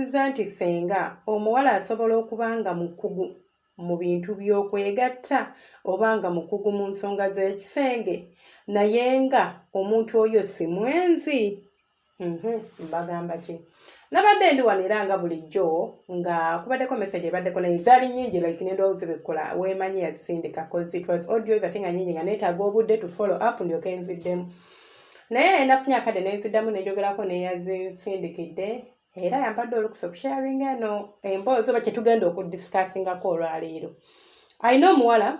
ategeezezza nti senga omuwala asobola okuba nga mukugu mu bintu by'okwegatta oba nga mukugu mu nsonga z'ekisenge naye nga omuntu oyo si mwenzi. Mbagamba ki? Nabadde ndi wano era nga bulijjo nga kubaddeko message ebaddeko naye zaali nnyingi like n'endowooza bikkola weemanyi yazisindika cause it was audios ate nga nnyingi nga neetaaga obudde to follow up ndyoke nziddemu. Naye nafunye akadde nenziddamu nenjogerako neyazinsindikidde era yampadde olukusa okusharinga eno emboozi oba kyetugenda okudiscussingako olwaleero. Alina omuwala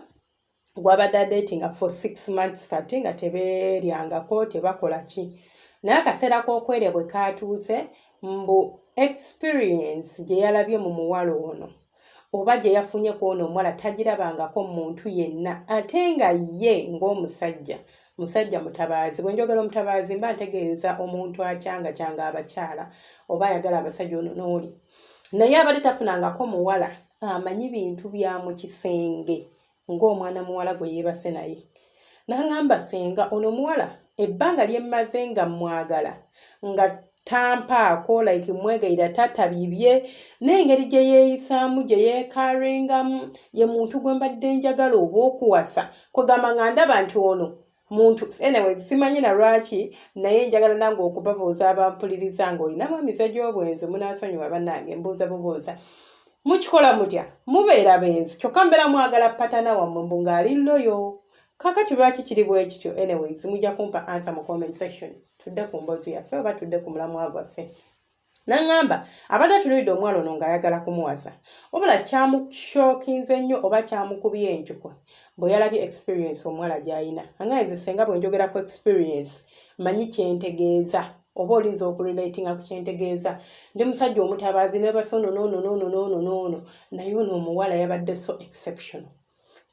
gw'abadde adeetinga for 6 months kati nga tebeeryangako tebakola ki. Naye akaseera k'okwerya bwe kaatuuse mbu experience gye yalabye mu muwala ono oba gye yafunye ku ono omuwala tagirabangako muntu yenna ate nga ye ng'omusajja mutabaazi. Bwe njogera omutabaazi mba ntegeeza omuntu acyangacyanga abakyala oba ayagala abasajja ono n'oli. Naye abadde tafunangako muwala amanyi bintu bya mu kisenge ng'omwana muwala gwe yeebase naye. N'aŋŋamba senga ono muwala ebbanga lyemmaze nga mwagala nga tampaako like mwegayira tatabibye n'engeri gye yeeyisaamu gye yeekaringamu ye muntu gwe mbadde njagala oba okuwasa kwegamba nga ndaba nti ono muntu anyway simanyi na lwaki naye njagala nange okubabuuza abampuliriza ng'olinamu emize gy'obwenzi munaasonyiwa bannange mbuuza bubuuza mukikola mutya mubeera benzi kyokka mbeera mwagala patana wammwe mbu ng'ali loyo kakati lwaki kiri bwe kityo. Anyways mujja kumpa answer mu comment section tudde ku mboozi yaffe oba tudde ku mulamwa gwaffe. N'aŋŋamba abadde atunuulidde omwala ono ng'ayagala kumuwasa wabula kyamushookinze nnyo oba kyamukubye enjukwa bwe yalabye experience omuwala gy'ayina. Angayize senga bwe njogera ku experience manyi kyentegeeza oba olinza okurelatinga ku kyentegeeza. Ndi musajja omutabaazi nebasa ono naye ono omuwala yabadde so exceptional.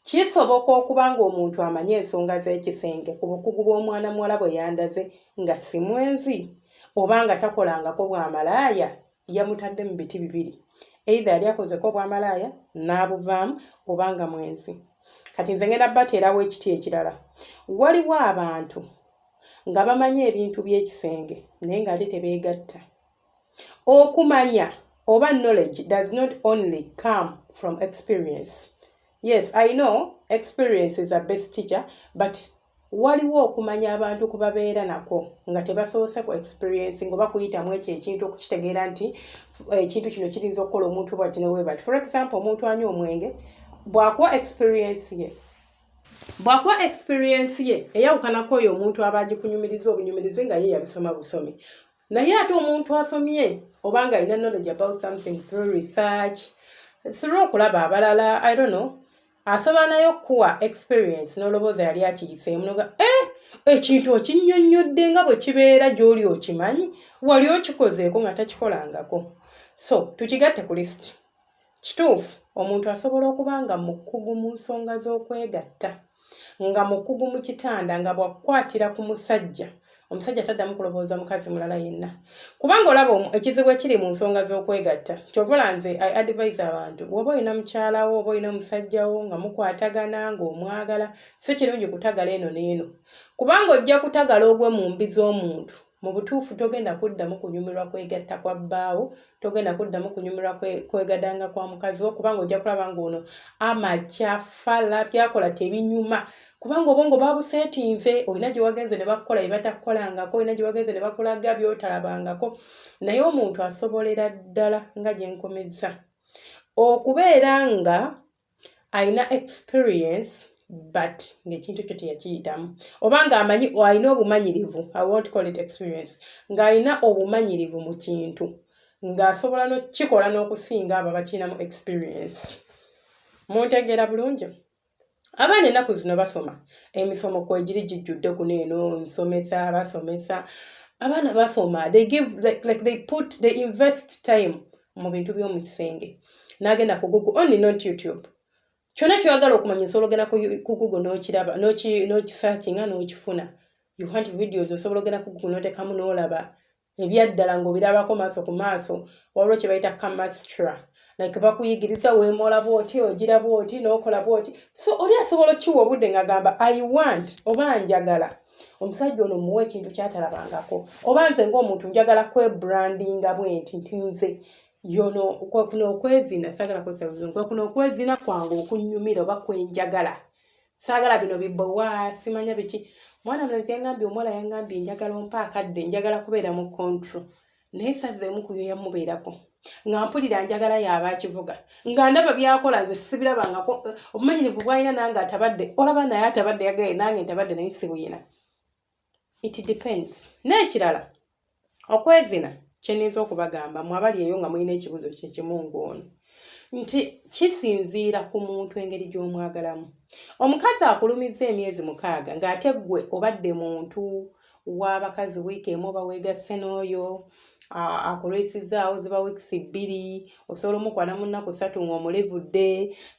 Kisoboka okuba ng'omuntu amanyi ensonga z'ekisenge ku bukugu bw'omwana muwala bwe yandaze nga si mwenzi oba nga takolangako bwamalaaya yamutadde mu biti bibiri. Either yali akozeko bwamalaaya n'abuvaamu oba nga mwenzi. Kati nze ngenda bateerawo ekiti ekirala. Waliwo abantu nga bamanyi ebintu by'ekisenge naye ng'ate tebeegatta. Okumanya oba knowledge does not only come from experience. Yes, I know experience is a best teacher, but waliwo okumanya abantu kubabeera nako nga tebasoose ku experience ngoba kuyitamu ekyo ekintu okukitegeera nti ekintu kino kirinza okukola omuntu bw'ati ne bwe bati. For example, omuntu anywa omwenge bw'akuwa experience ye eyawukanako oyo omuntu aba agikunyumiriza obunyumirizi nga ye yabisoma busomi. Naye ate omuntu asomye oba nga alina knowledge about something through research through okulaba abalala I don't know asobola nayo okuwa experience n'olowooza yali akiyiseemu noga ekintu okinnyonnyodde nga bwe kibeera gy'oli okimanyi wali okikozeeko nga takikolangako. So tukigatte ku list. Kituufu omuntu asobola okuba nga mukugu mu nsonga z'okwegatta nga mukugu mu kitanda nga bw'akwatira ku musajja omusajja taddamu kulowooza mukazi mulala yenna kubanga olaba ekizibu ekiri mu nsonga z'okwegatta. Kyovola nze I advise abantu bw'oba olina mukyalawo oba olina musajjawo nga mukwatagana ng'omwagala si kirungi kutagala eno n'eno kubanga ojja kutagala ogwe mu mbi z'omuntu mu butuufu togenda kuddamu kunyumirwa kwegatta kwa bbaawo togenda kuddamu kunyumirwa kwegadanga kwa mukazi wo kubanga ojja kulaba ng'ono amakyafala byakola tebinyuma kubanga obwongo babuseetinze olina gye wagenze ne bakukola bye batakukolangako olina gye wagenze ne bakulaga by'otalabangako. Naye omuntu asobolera ddala nga gye nkomezza okubeera nga alina experience but ng'ekintu kyo teyakiyitamu oba ng'amanyi alina obumanyirivu I won't call it experience ng'alina obumanyirivu mu kintu ng'asobola n'okikola n'okusinga abo bakirinamu experience. Muntegeera bulungi? Abaana ennaku zino basoma emisomo kwegiri gijjudde ku neeno nsomesa basomesa abaana basoma they give they invest time mu bintu by'omu kisenge n'agenda ku Google only not YouTube. Kyonna kyoyagala okumanya nsobola ogenda ku Google n'okiraba n'okisearchinga n'okifuna. You want videos osobola ogenda ku Google n'otekamu n'olaba ebyaddala ng'obirabako maaso ku maaso waliwo kye bayita kamastra like bakuyigiriza weemola bw'oti ogira bw'oti n'okola bw'oti. So oli asobola okkiwa obudde ng'agamba I want oba njagala omusajja ono muwe ekintu kyatalabangako oba nze ng'omuntu njagala kwebrandinga bwenti nti nze yono kwa kuno okwezina sagala kusabuzungu kwa kuno okwezina kwangu okunyumira oba kwenjagala sagala bino bibbowa simanya biki mwana mulazi yangambye omuwala yangambye njagala ompa akadde njagala kubeera mu control naye sazeemu kuyo yamubeerako nga mpulira njagala yaba kivuga nga ndaba byakola nze sibirabangako obumanyirivu bwalina nange atabadde olaba naye atabadde yagaye nange ntabadde naye sibuyina it depends n'ekirala okwezina kyenyiza okubagamba mwabali eyo nga mulina ekibuzo kyekimu ng'ono nti kisinziira ku muntu engeri gy'omwagalamu omukazi akulumiza emyezi 6 ng'ate ggwe obadde muntu w'abakazi wiiki emu oba weegasse n'oyo akulwisizaawo ziba wiikisi 2 osobola omukwana mu nnaku 3 ng'omulevudde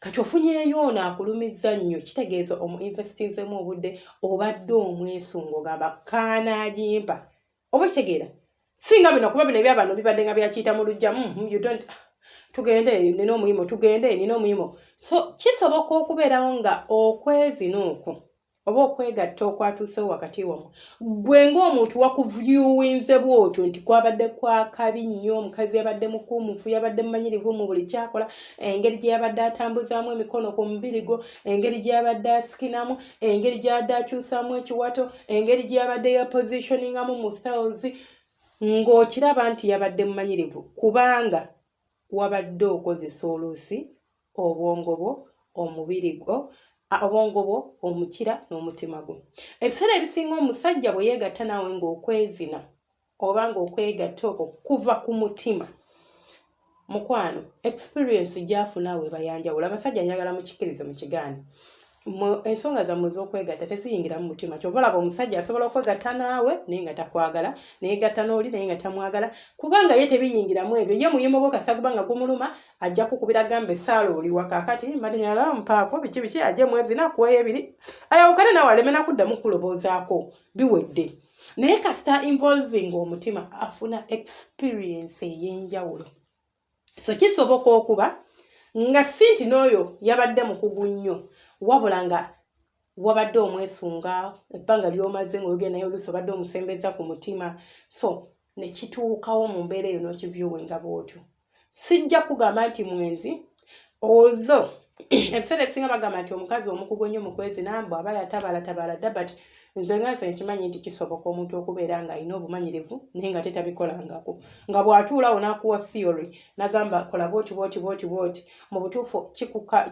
kati ofunyeeyo ono akulumiza nnyo kitegeeza omu-investinzemu obudde obadde omwesunga ogamba kaanaagimpa oba kitegeera singa bino kuba bino ebyabano bibadde nga byakiyita mu lujja tugende nina omuyimo tugende nina omuyimo so kisoboka okubeerawo nga okwezina okwo oba okwegatta okwatuusewo wakati wamu gwe ng'omuntu wakuvyuwinze bwotyo nti kwabadde kwakabi nnyo omukazi yabadde mukuumufu yabadde mumanyirivu mu buli kyakola engeri gye yabadde atambuzaamu emikono ku mubiri gwo engeri gye yabadde asikinamu engeri gy'abadde akyusaamu ekiwato engeri gye yabadde yepositioningamu mu styles ng'okiraba nti yabadde mumanyirivu kubanga wabadde okozesa oluusi obwongo bwo omubiri gwo obwongo bwo omukira n'omutima gwo ebiseera ebisinga omusajja bwe yeegatta naawe ng'okwezina oba ng'okwegatta okwo kuva ku mutima mukwano experience gy'afuna we bayanjawula abasajja njagala mukikkirize mu kigaani ensonga zammwe z'okwegatta teziyingira mu mutima kyova olaba omusajja asobola okwegatta naawe naye nga takwagala neyegatta n'oli naye nga tamwagala kubanga ye tebiyingiramu ebyo ye muyimo gwo kasaguba nga gumuluma ajja kukubira gambe saala oli wakakati madinyala mpaako biki ajje mwezina kuweyo 2 ayawukane naawe aleme nakuddamu kuloboozaako biwedde naye kasita involving omutima afuna experience ey'enjawulo so kisoboka okuba nga si nti n'oyo yabadde mukugu nnyo wabula nga wabadde omwesunga ebbanga ly'omaze ng'ogenda naye oluusi obadde omusembeza ku mutima so ne kituukawo mu mbeera eyo n'okivyuwenga bw'otyo sijja kugamba nti mwenzi although ebiseera ebisinga bagamba nti omukazi omukugu ennyo mu kwezina bw'aba yatabala dda but nze nkimanyi nti kisoboka omuntu okubeera ng'alina obumanyirivu naye nga tetabikolangako nga bw'atuulawo n'akuwa theory n'agamba kola bwoti mu butuufu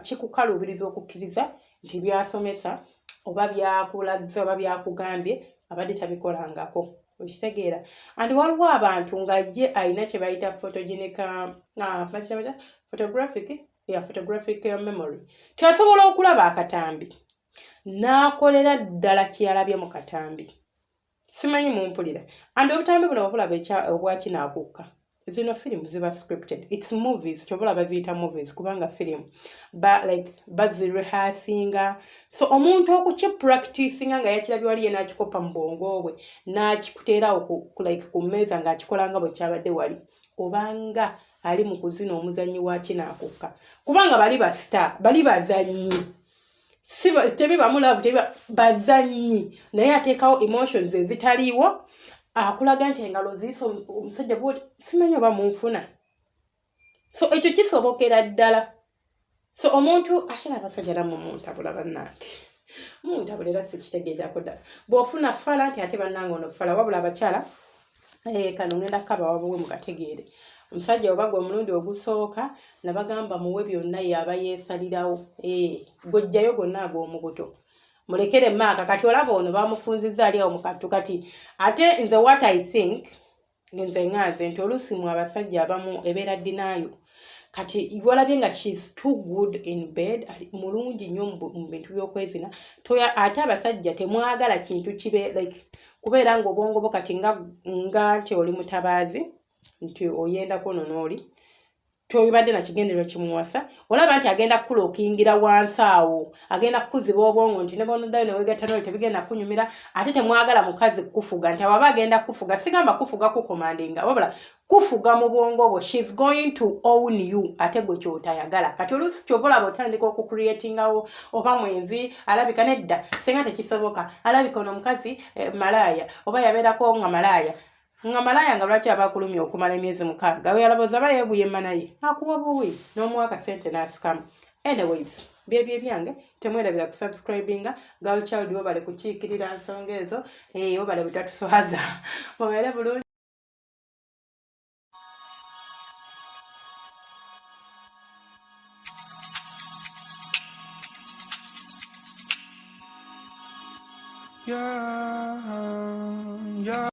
kikukaluubiriza okukkiriza nti byasomesa oba byakulagiza oba byakugambye abadde tabikolangako okitegeera andi waliwo abantu nga ye alina kye bayita photographic memory kyasobola okulaba akatambi n'akolera ddala kyeyalabye mu katambi simanyi mumpulira andi obutambi buno babulaba obwakinaakuuka zino firimu ziba scripted it's movies kyobola baziyita movies kubanga firimu bazirehasinga so omuntu okukipracticinga nga yakirabye wali ye n'akikopa mu bwongo bwe n'akikuteerawo ku mmeeza ng'akikolanga bwe kyabadde wali obanga ali mu kuzina omuzannyi wa kinaakuuka kubanga bali bastar bali bazannyi tebibamulavu bazannyi naye ateekawo emotions ezitaliiwo akulaga nti engalo ziisa omusajja bwoti simanyi oba munfuna so ekyo kisobokera ddala so omuntu atera abasajja namu muntabula bannange muntabulera sikitegeezako ddala bw'ofuna fala nti ate bannange ono fala wabula abakyala kano ngenda kaba wabuwe mukategeere omusajja oba gwe omulundi ogusooka nabagamba muwe byonna yaba yeesalirawo gojjayo gonna ag'omubuto mulekere maaka kati olaba ono bamufunziza ali awo mukattu kati ate nze what I think nze nganze nti oluusi mu abasajja abamu ebeera ddinaayo kati walabye nga she's too good in bed mulungi nnyo mu bintu by'okwezina ate abasajja temwagala kintu kibe kubeera ng'obwongo bwo kati nga nti oli mutabaazi nti oyendako nonooli toyibadde na kigendererwa kimuwasa olaba nti agenda kukulookingira wansi awo agenda kukuziba obwongo nti ne bonoddayo neweegatta n'oli tebigenda kunyumira ate temwagala mukazi kufuga nti aba agenda kufuga sigamba kufuga kukomandinga wabula kufuga mu bwongo bwo she's going to own you ate gwe kyotayagala kati oluusi kyova olaba otandika okucreatingawo oba mwenzi alabika nedda senga tekisoboka alabika ono omukazi malaaya oba yabeerako nga malaaya nga malaya nga lwaki abakulumya okumala emyezi 6 we yalaboza bayeebuyemma naye akuwa buwi n'omuwa akasente n'asikamu. Anyways, byebyo ebyange temwerabira kusubscribinga. Girl child wobale kukiikirira nsonga ezo wobale butatuswaza mubeere bulungi. Yeah.